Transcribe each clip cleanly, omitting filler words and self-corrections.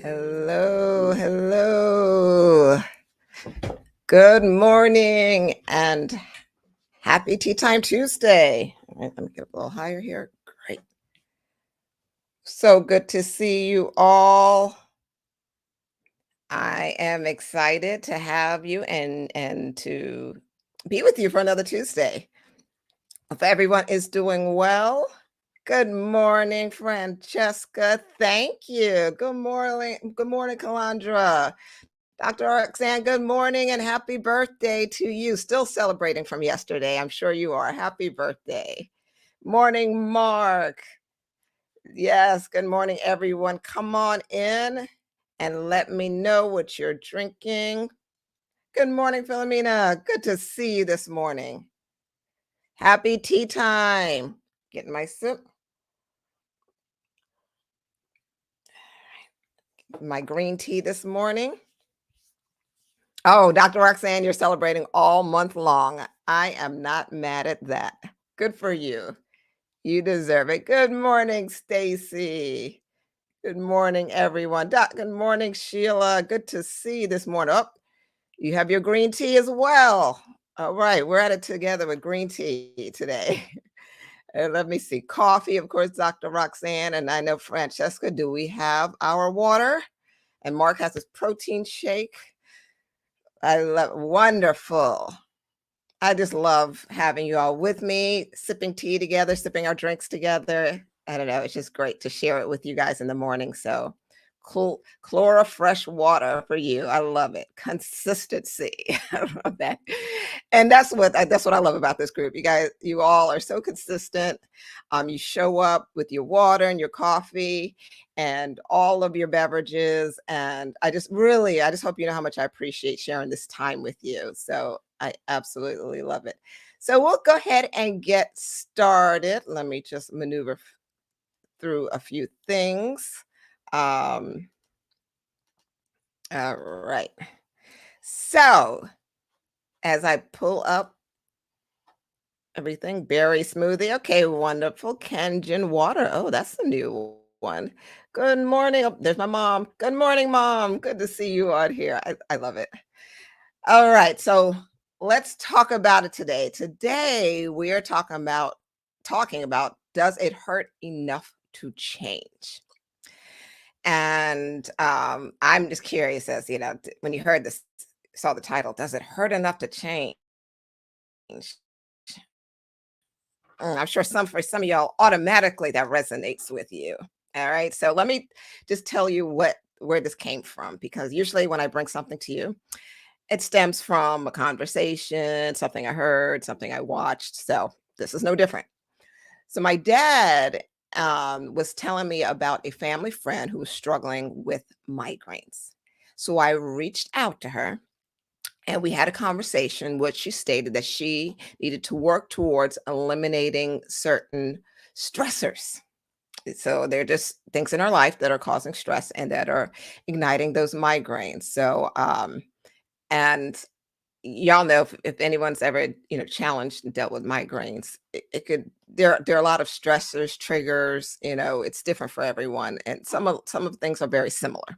Hello, hello. Good morning and happy Tea Time Tuesday. All right, let me get a little higher here. Great. So good to see you all. I am excited to have you and to be with you for another Tuesday. If everyone is doing well, good morning, Francesca. Thank you. Good morning. Good morning, Kalandra. Dr. Roxanne, good morning and happy birthday to you. Still celebrating from yesterday. I'm sure you are. Happy birthday. Morning, Mark. Yes, good morning, everyone. Come on in and let me know what you're drinking. Good morning, Philomena. Good to see you this morning. Happy tea time. Getting my sip. My green tea this morning. Oh, Dr. Roxanne, you're celebrating all month long. I am not mad at that. Good for you. You deserve it. Good morning, Stacy. Good morning, everyone. Good morning, Sheila. Good to see you this morning. Oh, you have your green tea as well. All right, we're at it together with green tea today. And let me see. Coffee, of course, Dr. Roxanne. And I know Francesca, do we have our water? And Mark has his protein shake. I love wonderful. I just love having you all with me, sipping tea together, sipping our drinks together. I don't know, it's just great to share it with you guys in the morning. So cool, Chlora fresh water for you. I love it. Consistency. I love that. And that's what I love about this group. You guys, you all are so consistent. You show up with your water and your coffee and all of your beverages. And I just hope you know how much I appreciate sharing this time with you. So I absolutely love it. So we'll go ahead and get started. Let me just maneuver through a few things. Um, all right. So as I pull up everything, berry smoothie. Okay, wonderful. Kenjan water. Oh, that's a new one. Good morning. Oh, there's my mom. Good morning, mom. Good to see you out here. I love it. All right. So let's talk about it today. Today we are talking about does it hurt enough to change? And I'm just curious as when you heard this, saw the title, does it hurt enough to change? I'm sure for some of y'all automatically that resonates with you. All right. So let me just tell you where this came from, because usually when I bring something to you, it stems from a conversation, something I heard, something I watched. So this is no different. So my dad was telling me about a family friend who was struggling with migraines. So I reached out to her and we had a conversation, which she stated that she needed to work towards eliminating certain stressors. So they're just things in our life that are causing stress and that are igniting those migraines. So, and y'all know if anyone's ever, challenged and dealt with migraines, it could, there are a lot of stressors, triggers, it's different for everyone. And some of the things are very similar.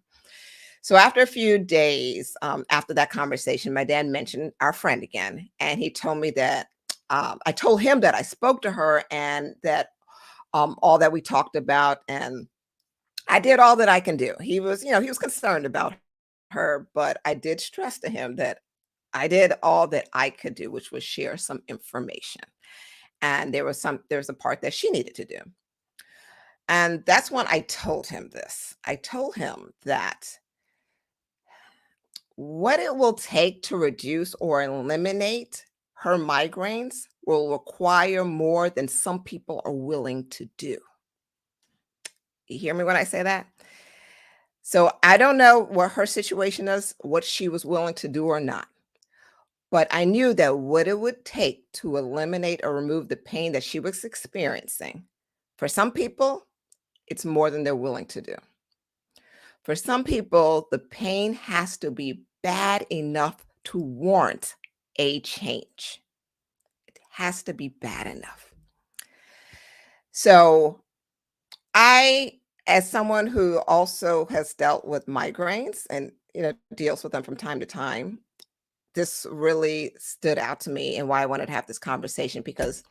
So after a few days, after that conversation, my dad mentioned our friend again, and he told me that I told him that I spoke to her and that all that we talked about, and I did all that I can do. He was concerned about her, but I did stress to him that I did all that I could do, which was share some information, and there's a part that she needed to do, and that's when I told him this. I told him that what it will take to reduce or eliminate her migraines will require more than some people are willing to do. You hear me when I say that? So I don't know what her situation is, what she was willing to do or not. But I knew that what it would take to eliminate or remove the pain that she was experiencing, for some people, it's more than they're willing to do. For some people, the pain has to be bad enough to warrant a change. It has to be bad enough. So I As someone who also has dealt with migraines and, deals with them from time to time, this really stood out to me and why I wanted to have this conversation because,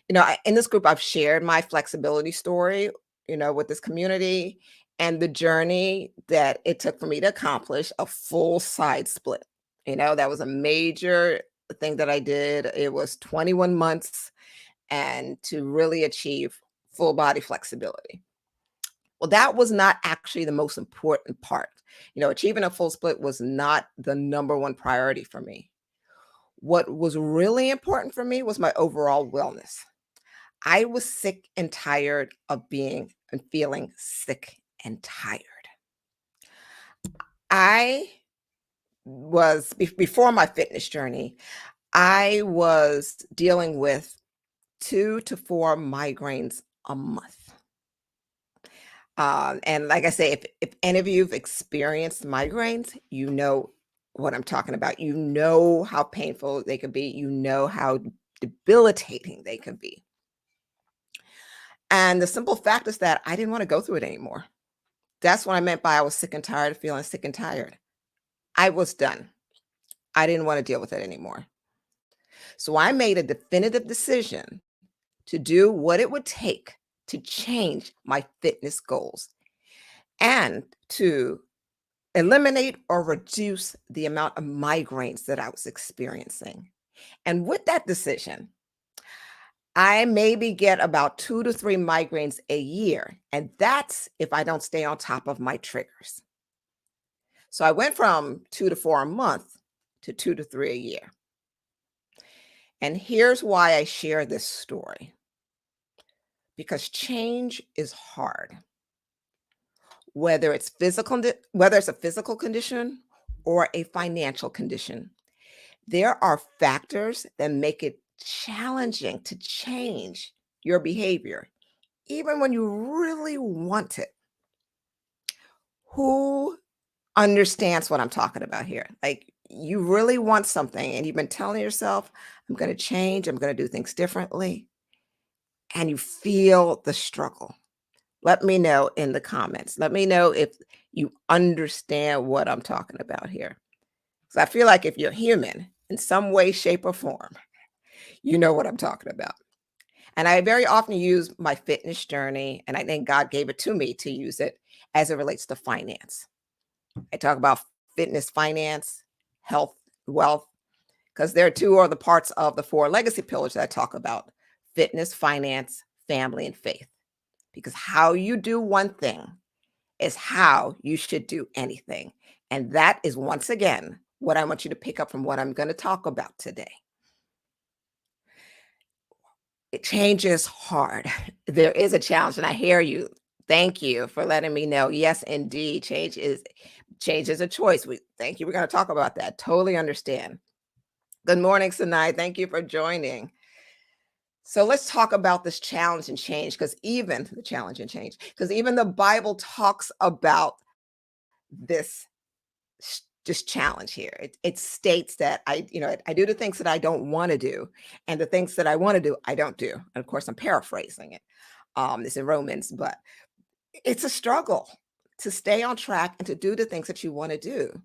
in this group, I've shared my flexibility story, with this community and the journey that it took for me to accomplish a full side split. That was a major thing that I did. It was 21 months and to really achieve full body flexibility. Well, that was not actually the most important part. Achieving a full split was not the number one priority for me. What was really important for me was my overall wellness. I was sick and tired of being and feeling sick and tired. I before my fitness journey, I was dealing with 2 to 4 migraines a month. And like I say, if any of you've experienced migraines, you know what I'm talking about. You know how painful they could be. You know how debilitating they could be. And the simple fact is that I didn't want to go through it anymore. That's what I meant by I was sick and tired of feeling sick and tired. I was done. I didn't want to deal with it anymore. So I made a definitive decision to do what it would take to change my fitness goals and to eliminate or reduce the amount of migraines that I was experiencing. And with that decision, I maybe get about 2 to 3 migraines a year. And that's if I don't stay on top of my triggers. So I went from 2 to 4 a month to 2 to 3 a year. And here's why I share this story, because change is hard, whether it's a physical condition or a financial condition. There are factors that make it challenging to change your behavior, even when you really want it. Who understands what I'm talking about here? Like, you really want something and you've been telling yourself, I'm going to change, I'm going to do things differently, and you feel the struggle. Let me know in the comments. Let me know if you understand what I'm talking about here. So I feel like if you're human in some way, shape, or form, you know what I'm talking about. And I very often use my fitness journey, and I think God gave it to me to use it as it relates to finance. I talk about fitness, finance, health, wealth, because there are 2 other parts of the 4 legacy pillars that I talk about: fitness, finance, family, and faith. Because how you do one thing is how you should do anything. And that is, once again, what I want you to pick up from what I'm going to talk about today. Change is hard. There is a challenge, and I hear you. Thank you for letting me know. Yes, indeed, change is a choice. Thank you. We're going to talk about that. Totally understand. Good morning, Sinai. Thank you for joining. So let's talk about this challenge and change, because even the Bible talks about this just challenge here. It states that I do the things that I don't want to do, and the things that I want to do, I don't do. And of course, I'm paraphrasing it. It's in Romans, but it's a struggle to stay on track and to do the things that you want to do.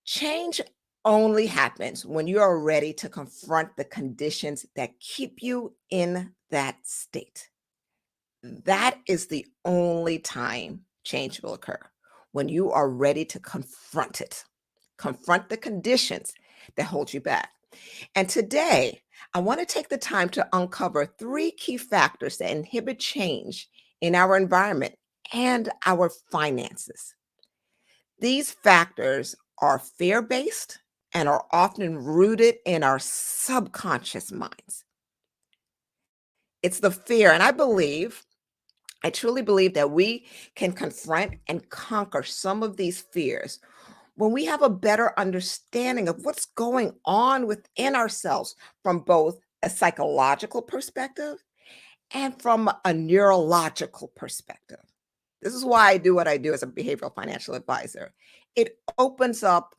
Change only happens when you are ready to confront the conditions that keep you in that state. That is the only time change will occur, when you are ready to confront it, confront the conditions that hold you back. And today, I want to take the time to uncover 3 key factors that inhibit change in our environment and our finances. These factors are fear-based and are often rooted in our subconscious minds. It's the fear, and I truly believe that we can confront and conquer some of these fears when we have a better understanding of what's going on within ourselves from both a psychological perspective and from a neurological perspective. This is why I do what I do as a behavioral financial advisor. It opens up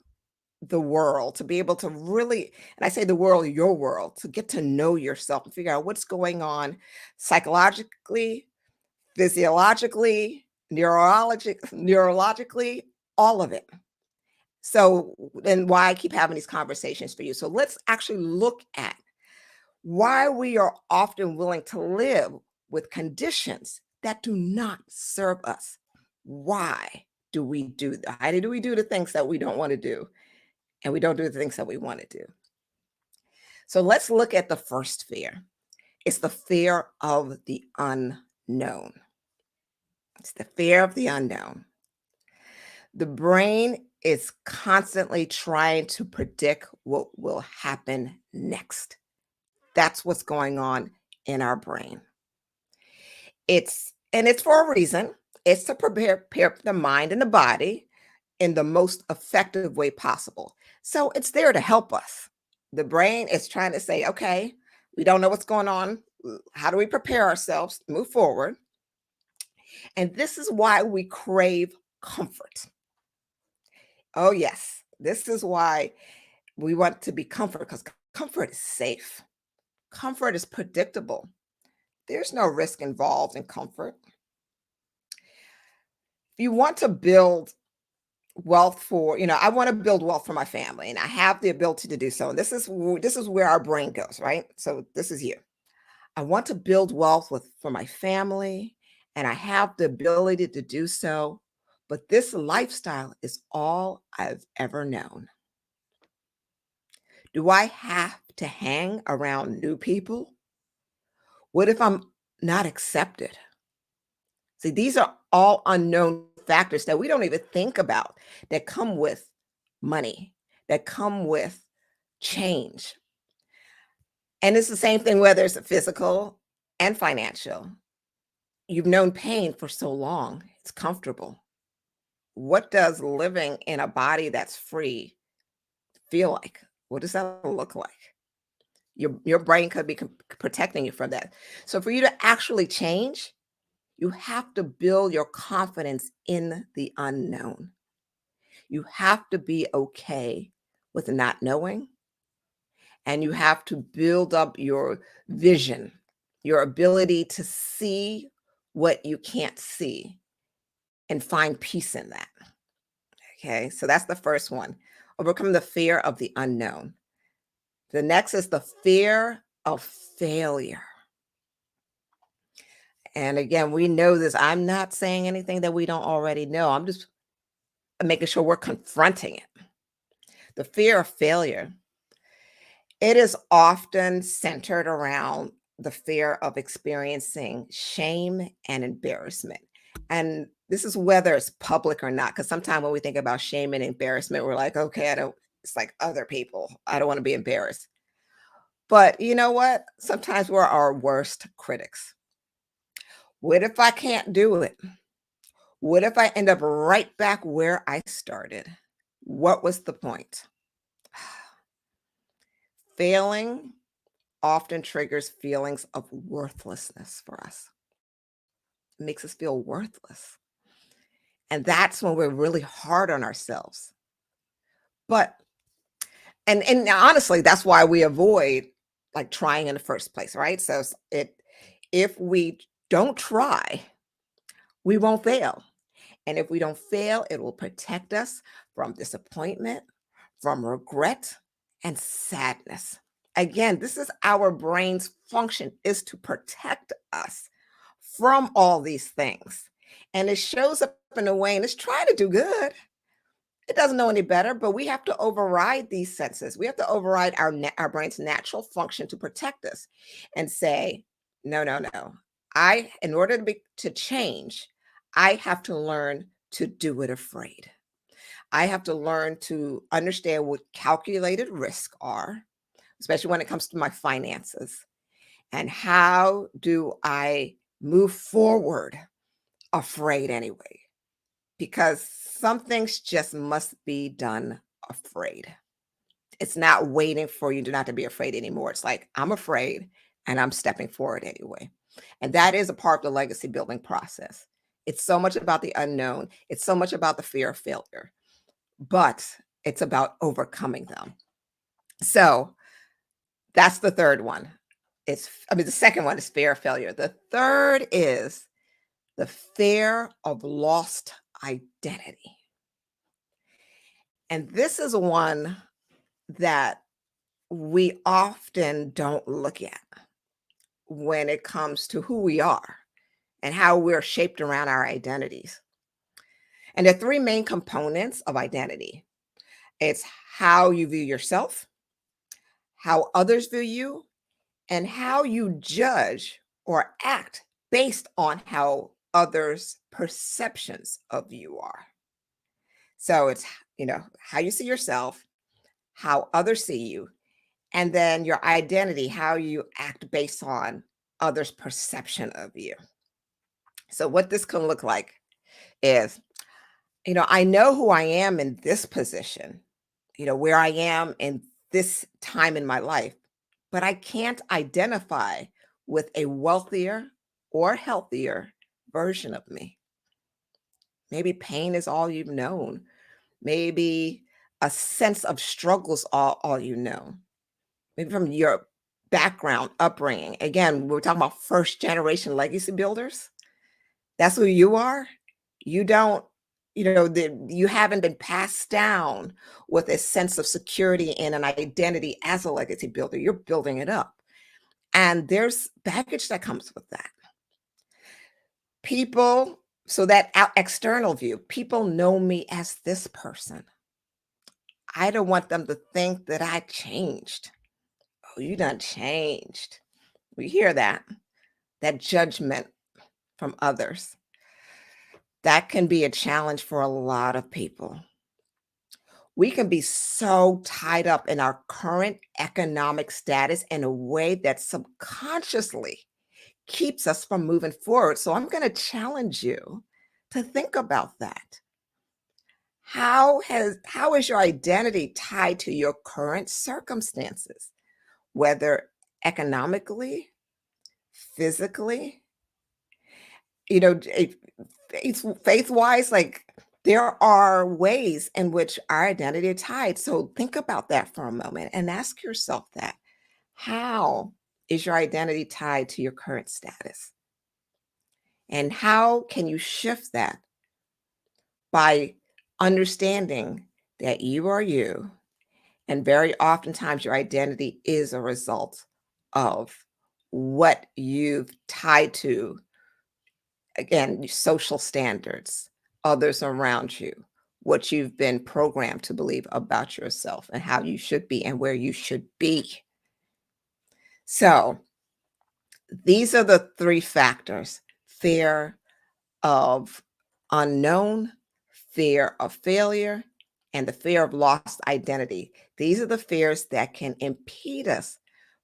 the world to be able to really, and I say the world, your world, to get to know yourself and figure out what's going on psychologically, physiologically, neurologically, all of it. So, and why I keep having these conversations for you. So let's actually look at why we are often willing to live with conditions that do not serve us. Why do we do that? Why do we do the things that we don't want to do? And we don't do the things that we want to do. So let's look at the first fear. It's the fear of the unknown. It's the fear of the unknown. The brain is constantly trying to predict what will happen next. That's what's going on in our brain. It's for a reason. It's to prepare the mind and the body in the most effective way possible. So it's there to help us. The brain is trying to say, okay, we don't know what's going on. How do we prepare ourselves to move forward? And this is why we crave comfort. Oh, yes. This is why we want to be comfort because comfort is safe. Comfort is predictable. There's no risk involved in comfort. If you want to build wealth for, I want to build wealth for my family and I have the ability to do so. And this is where our brain goes, right? So this is you. I want to build wealth for my family and I have the ability to do so. But this lifestyle is all I've ever known. Do I have to hang around new people? What if I'm not accepted? See, these are all unknown factors that we don't even think about that come with money, that come with change. And it's the same thing whether it's physical and financial. You've known pain for so long, it's comfortable. What does living in a body that's free feel like? What does that look like? Your brain could be protecting you from that. So for you to actually change, you have to build your confidence in the unknown. You have to be okay with not knowing, and you have to build up your vision, your ability to see what you can't see and find peace in that. Okay, so that's the first one. Overcome the fear of the unknown. The next is the fear of failure. And again, we know this. I'm not saying anything that we don't already know. I'm just making sure we're confronting it. The fear of failure. It is often centered around the fear of experiencing shame and embarrassment. And this is whether it's public or not, because sometimes when we think about shame and embarrassment, we're like, okay, it's like other people. I don't want to be embarrassed. But you know what? Sometimes we're our worst critics. What if I can't do it? What if I end up right back where I started? What was the point? Failing often triggers feelings of worthlessness for us. It makes us feel worthless. And that's when we're really hard on ourselves. But and honestly, that's why we avoid like trying in the first place, right? So if we don't try, we won't fail. And if we don't fail, it will protect us from disappointment, from regret, and sadness. Again, this is our brain's function is to protect us from all these things. And it shows up in a way and it's trying to do good. It doesn't know any better, but we have to override these senses. We have to override our brain's natural function to protect us and say, no, no, no. In order to change, I have to learn to do it afraid. I have to learn to understand what calculated risk are, especially when it comes to my finances. And how do I move forward afraid anyway? Because some things just must be done afraid. It's not waiting for you to not to be afraid anymore. It's like, I'm afraid and I'm stepping forward anyway. And that is a part of the legacy building process. It's so much about the unknown. It's so much about the fear of failure, but it's about overcoming them. So that's the third one. The second one is fear of failure. The third is the fear of lost identity. And this is one that we often don't look at when it comes to who we are and how we're shaped around our identities. And there are three main components of identity: it's how you view yourself, how others view you, and how you judge or act based on how others' perceptions of you are. So it's, how you see yourself, how others see you, and then your identity, how you act based on others' perception of you. So what this can look like is, I know who I am in this position, where I am in this time in my life, but I can't identify with a wealthier or healthier version of me. Maybe pain is all you've known. Maybe a sense of struggles all you know. Maybe from your background, upbringing. Again, we're talking about first generation legacy builders. That's who you are. You don't, you haven't been passed down with a sense of security and an identity as a legacy builder. You're building it up. And there's baggage that comes with that. People, so that external view, people know me as this person. I don't want them to think that I changed. Oh, you done changed. We hear that judgment from others. That can be a challenge for a lot of people. We can be so tied up in our current economic status in a way that subconsciously keeps us from moving forward. So I'm going to challenge you to think about that. How is your identity tied to your current circumstances, whether economically, physically, faith-wise? Like, there are ways in which our identity is tied. So think about that for a moment and ask yourself that. How is your identity tied to your current status? And how can you shift that by understanding that you are you? And very oftentimes, your identity is a result of what you've tied to, again, your social standards, others around you, what you've been programmed to believe about yourself and how you should be and where you should be. So these are the three factors: fear of unknown, fear of failure, and the fear of lost identity. These are the fears that can impede us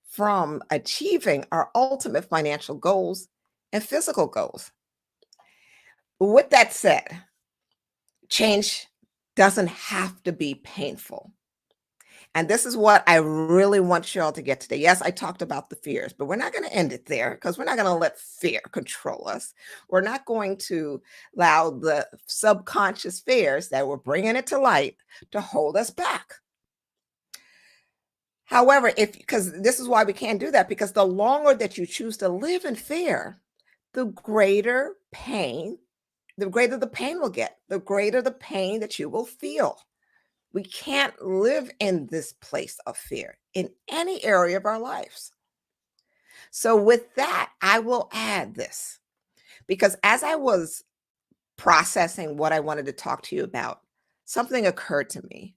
from achieving our ultimate financial goals and physical goals. With that said, change doesn't have to be painful. And this is what I really want y'all to get today. Yes, I talked about the fears, but we're not going to end it there because we're not going to let fear control us. We're not going to allow the subconscious fears that we're bringing it to light to hold us back. However, because this is why we can't do that, because the longer that you choose to live in fear, the greater the pain will get, the greater the pain that you will feel. We can't live in this place of fear in any area of our lives. So, with that, I will add this, because as I was processing what I wanted to talk to you about, something occurred to me.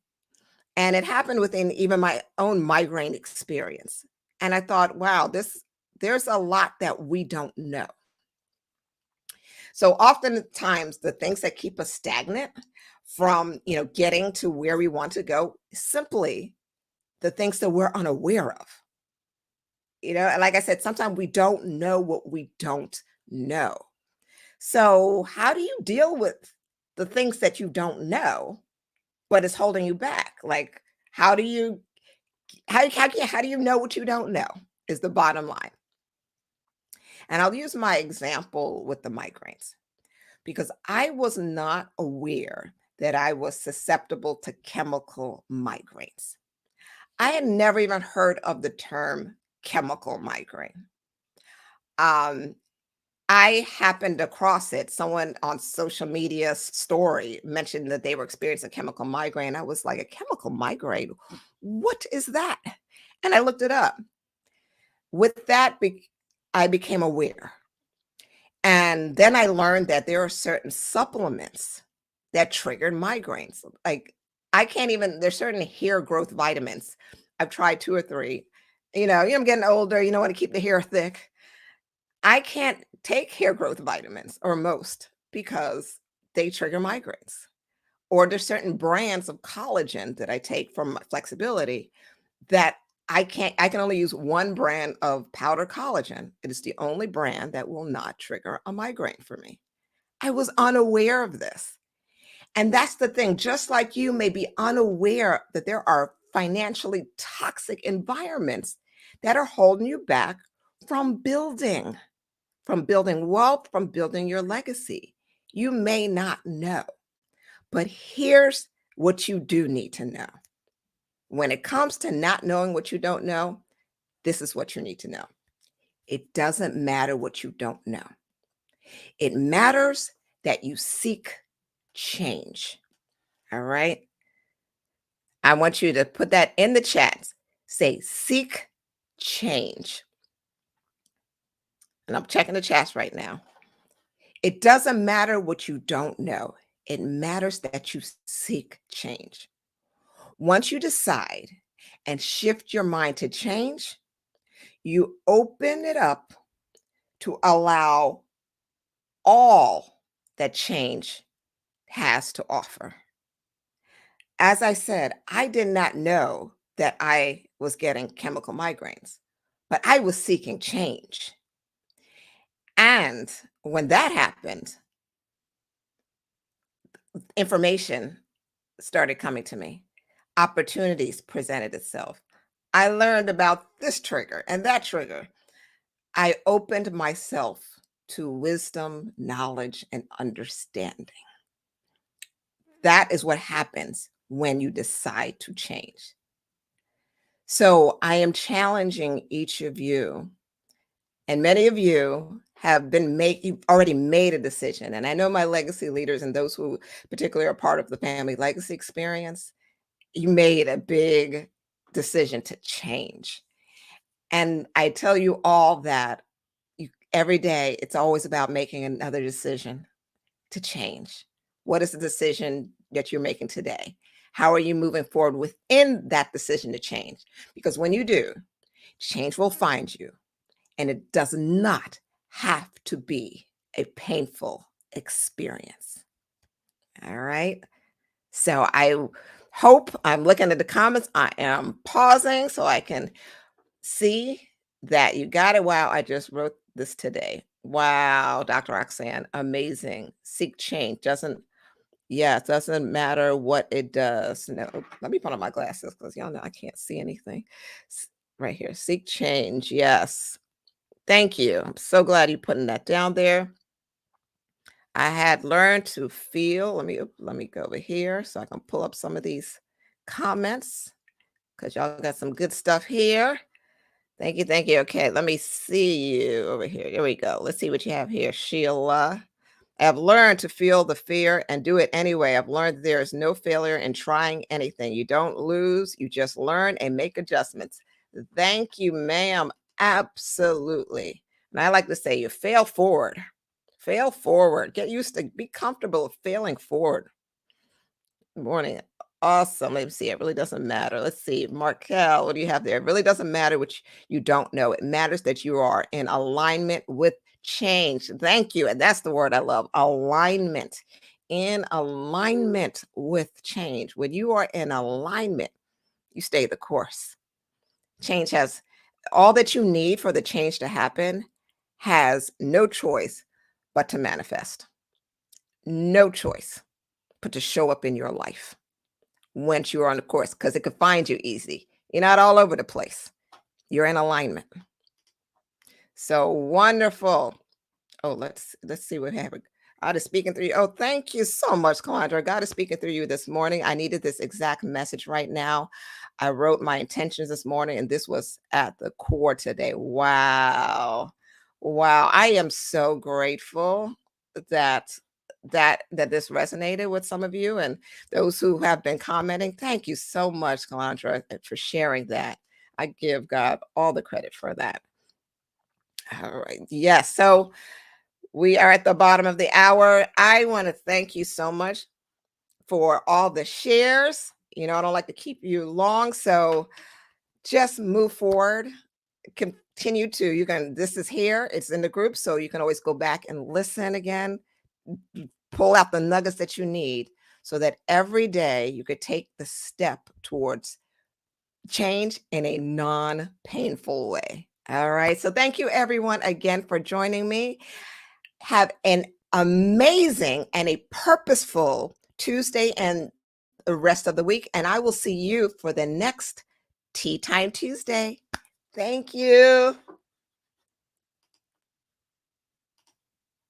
And it happened within even my own migraine experience. And I thought, wow, there's a lot that we don't know. So oftentimes the things that keep us stagnant from, getting to where we want to go, simply the things that we're unaware of. And like I said, sometimes we don't know what we don't know. So how do you deal with the things that you don't know, but it's holding you back? Like, how do you how do you know what you don't know is the bottom line. And I'll use my example with the migraines, because I was not aware that I was susceptible to chemical migraines. I had never even heard of the term chemical migraine. Um, I happened across it. Someone on social media story mentioned that they were experiencing a chemical migraine. I was like, a chemical migraine? What is that? And I looked it up. With that, I became aware. And then I learned that there are certain supplements that triggered migraines. Like I can't even, there's certain hair growth vitamins. I've tried two or three. I'm getting older, want to keep the hair thick. I can't take hair growth vitamins or most because they trigger migraines. Or there's certain brands of collagen that I take for my flexibility that I can only use one brand of powder collagen. It is the only brand that will not trigger a migraine for me. I was unaware of this. And that's the thing, just like you may be unaware that there are financially toxic environments that are holding you back from building wealth, from building your legacy. You may not know, but here's what you do need to know. When it comes to not knowing what you don't know, this is what you need to know. It doesn't matter what you don't know. It matters that you seek change. All right. I want you to put that in the chat. Say, seek change. And I'm checking the chats right now. It doesn't matter what you don't know. It matters that you seek change. Once you decide and shift your mind to change, you open it up to allow all that change has to offer. As I said, I did not know that I was getting chemical migraines, but I was seeking change. And when that happened, information started coming to me. Opportunities presented itself. I learned about this trigger and that trigger. I opened myself to wisdom, knowledge, and understanding. That is what happens when you decide to change. So I am challenging each of you, and many of you have you've already made a decision. And I know my legacy leaders and those who particularly are part of the family legacy experience, you made a big decision to change. And I tell you all that every day, it's always about making another decision to change. What is the decision that you're making today? How are you moving forward within that decision to change? Because when you do, change will find you, and it does not have to be a painful experience. All right. So I hope I'm looking at the comments. I am pausing so I can see that you got it. Wow, I just wrote this today. Wow, Dr. Roxanne, amazing. Seek change. It doesn't matter what it does. No, let me put on my glasses because y'all know I can't see anything. Right here. Seek change. Yes. Thank you. I'm so glad you're putting that down there. I had learned to feel. Let me go over here so I can pull up some of these comments because y'all got some good stuff here. Thank you, thank you. Okay, let me see you over here. Here we go. Let's see what you have here, Sheila. I've learned to feel the fear and do it anyway. I've learned there is no failure in trying anything. You don't lose, you just learn and make adjustments. Thank you, ma'am. Absolutely. And I like to say, you fail forward. Fail forward. Get used to be comfortable with failing forward. Good morning. Awesome. Let me see. It really doesn't matter. Let's see. Markel, what do you have there? It really doesn't matter what you don't know. It matters that you are in alignment with change. Thank you. And that's the word I love, alignment. In alignment with change. When you are in alignment, you stay the course. Change has all that you need for the change to happen, has no choice but to manifest. No choice but to show up in your life once you're on the course, because it could find you easy. You're not all over the place. You're in alignment. So wonderful. Oh, let's see what happened. God is speaking through you. Oh, thank you so much, Calandra. God is speaking through you this morning. I needed this exact message right now. I wrote my intentions this morning, and this was at the core today. Wow. Wow, I am so grateful that that this resonated with some of you and those who have been commenting. Thank you so much, Calandra, for sharing that. I give God all the credit for that. All right. Yes. So we are at the bottom of the hour. I want to thank you so much for all the shares. I don't like to keep you long. So just move forward, continue to, you can, this is here, it's in the group, so you can always go back and listen again, pull out the nuggets that you need so that every day you could take the step towards change in a non-painful way. All right. So thank you everyone again for joining me. Have an amazing and a purposeful Tuesday and the rest of the week. And I will see you for the next Tea Time Tuesday. Thank you.